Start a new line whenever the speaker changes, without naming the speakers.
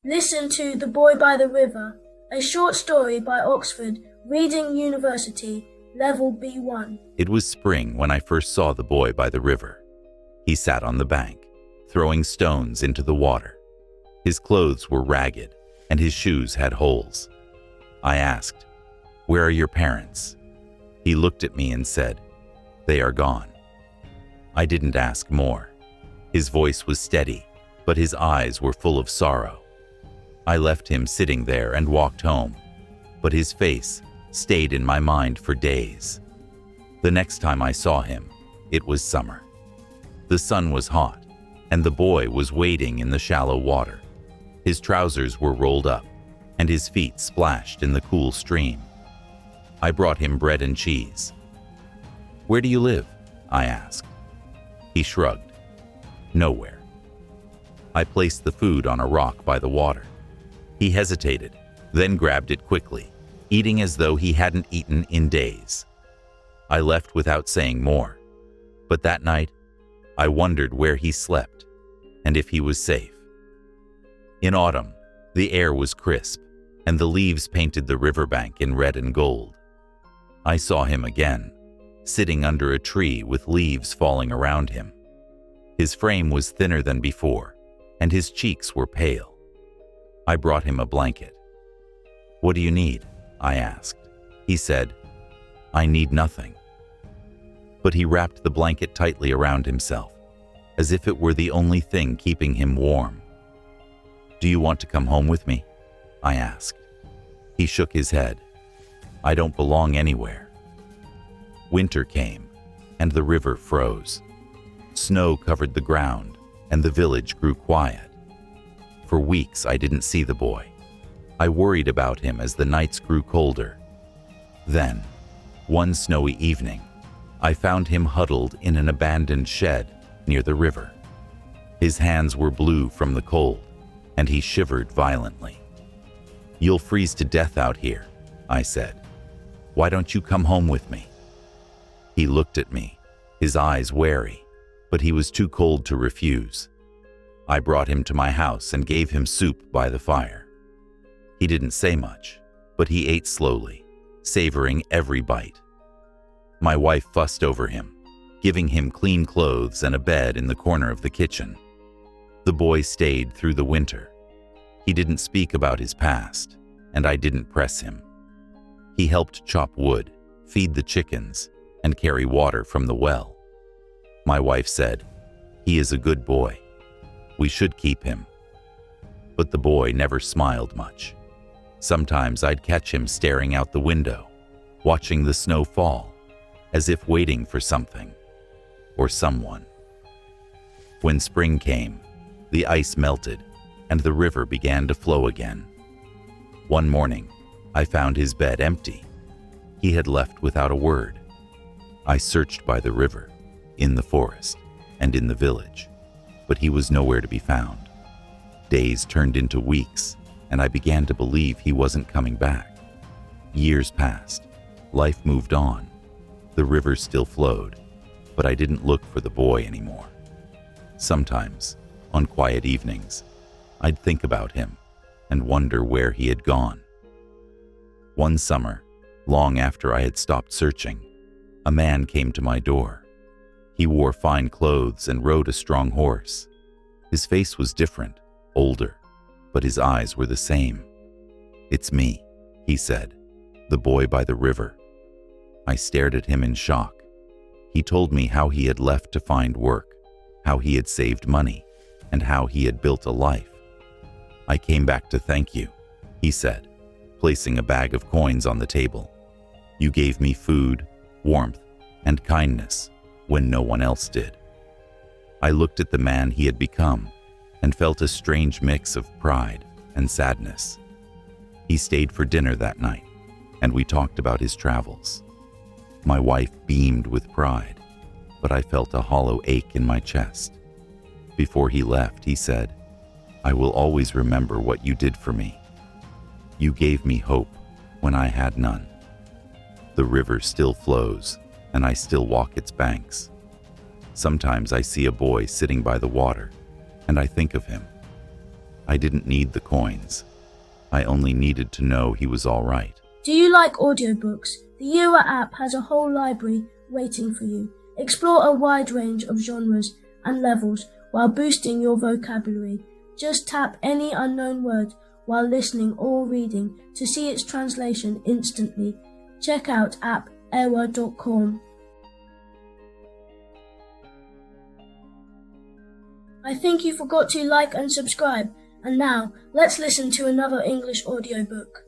Listen to The Boy by the River, a short story by Oxford Reading University, Level B1.
It was spring when I first saw the boy by the river. He sat on the bank, throwing stones into the water. His clothes were ragged, and his shoes had holes. I asked, "Where are your parents?" He looked at me and said, "They are gone." I didn't ask more. His voice was steady, but his eyes were full of sorrow. I left him sitting there and walked home, but his face stayed in my mind for days. The next time I saw him, it was summer. The sun was hot, and the boy was wading in the shallow water. His trousers were rolled up, and his feet splashed in the cool stream. I brought him bread and cheese. "Where do you live?" I asked. He shrugged. "Nowhere." I placed the food on a rock by the water. He hesitated, then grabbed it quickly, eating as though he hadn't eaten in days. I left without saying more, but that night, I wondered where he slept and if he was safe. In autumn, the air was crisp, and the leaves painted the riverbank in red and gold. I saw him again, sitting under a tree with leaves falling around him. His frame was thinner than before, and his cheeks were pale. I brought him a blanket. "What do you need?" I asked. He said, "I need nothing." But he wrapped the blanket tightly around himself, as if it were the only thing keeping him warm. "Do you want to come home with me?" I asked. He shook his head. "I don't belong anywhere." Winter came, and the river froze. Snow covered the ground, and the village grew quiet. For weeks I didn't see the boy. I worried about him as the nights grew colder. Then, one snowy evening, I found him huddled in an abandoned shed near the river. His hands were blue from the cold, and he shivered violently. "You'll freeze to death out here," I said. "Why don't you come home with me?" He looked at me, his eyes wary, but he was too cold to refuse. I brought him to my house and gave him soup by the fire. He didn't say much, but he ate slowly, savoring every bite. My wife fussed over him, giving him clean clothes and a bed in the corner of the kitchen. The boy stayed through the winter. He didn't speak about his past, and I didn't press him. He helped chop wood, feed the chickens, and carry water from the well. My wife said, "He is a good boy. We should keep him." But the boy never smiled much. Sometimes I'd catch him staring out the window, watching the snow fall, as if waiting for something or someone. When spring came, the ice melted, and the river began to flow again. One morning, I found his bed empty. He had left without a word. I searched by the river, in the forest, and in the village, but he was nowhere to be found. Days turned into weeks, and I began to believe he wasn't coming back. Years passed. Life moved on. The river still flowed, but I didn't look for the boy anymore. Sometimes, on quiet evenings, I'd think about him and wonder where he had gone. One summer, long after I had stopped searching, a man came to my door. He wore fine clothes and rode a strong horse. His face was different, older, but his eyes were the same. "It's me," he said, "the boy by the river." I stared at him in shock. He told me how he had left to find work, how he had saved money, and how he had built a life. "I came back to thank you," he said, placing a bag of coins on the table. "You gave me food, warmth, and kindness when no one else did." I looked at the man he had become and felt a strange mix of pride and sadness. He stayed for dinner that night, and we talked about his travels. My wife beamed with pride, but I felt a hollow ache in my chest. Before he left, he said, "I will always remember what you did for me. You gave me hope when I had none." The river still flows, and I still walk its banks. Sometimes I see a boy sitting by the water, and I think of him. I didn't need the coins. I only needed to know he was all right.
Do you like audiobooks? The Eura app has a whole library waiting for you. Explore a wide range of genres and levels while boosting your vocabulary. Just tap any unknown word while listening or reading to see its translation instantly. Check out app.eura.com. I think you forgot to like and subscribe. And now, let's listen to another English audiobook.